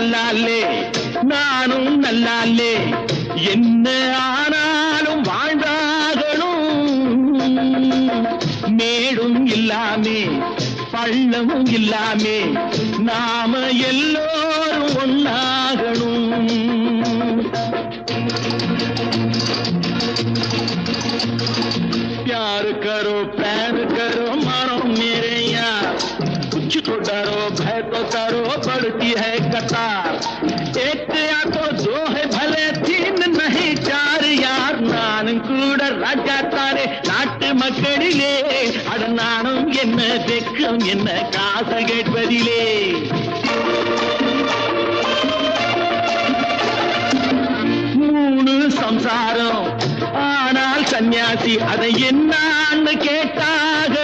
நல்லாலே நானும் நல்லாலே என்ன ஆனாலும் வாழ்ந்தாகணும் மேடும் இல்லாமே பள்ளமும் இல்லாமே நாம எல்லோரும் ஒன்னாகணும் प्यार करो प्यार करो मानो मेरे यार कुछ तो डरो भय तो करो बढ़ती है कतार एक या तो दो है भले तीन नहीं चार यार नानुम கூட ராஜா தாரே நாட்டு மக்களிலே அட நானும் என்ன வெக்கம் என்ன காசு கேட்பதிலே மூணு சம்சாரம் ஆனால் சன்னியாசி அதை என்னான்னு கேட்டாக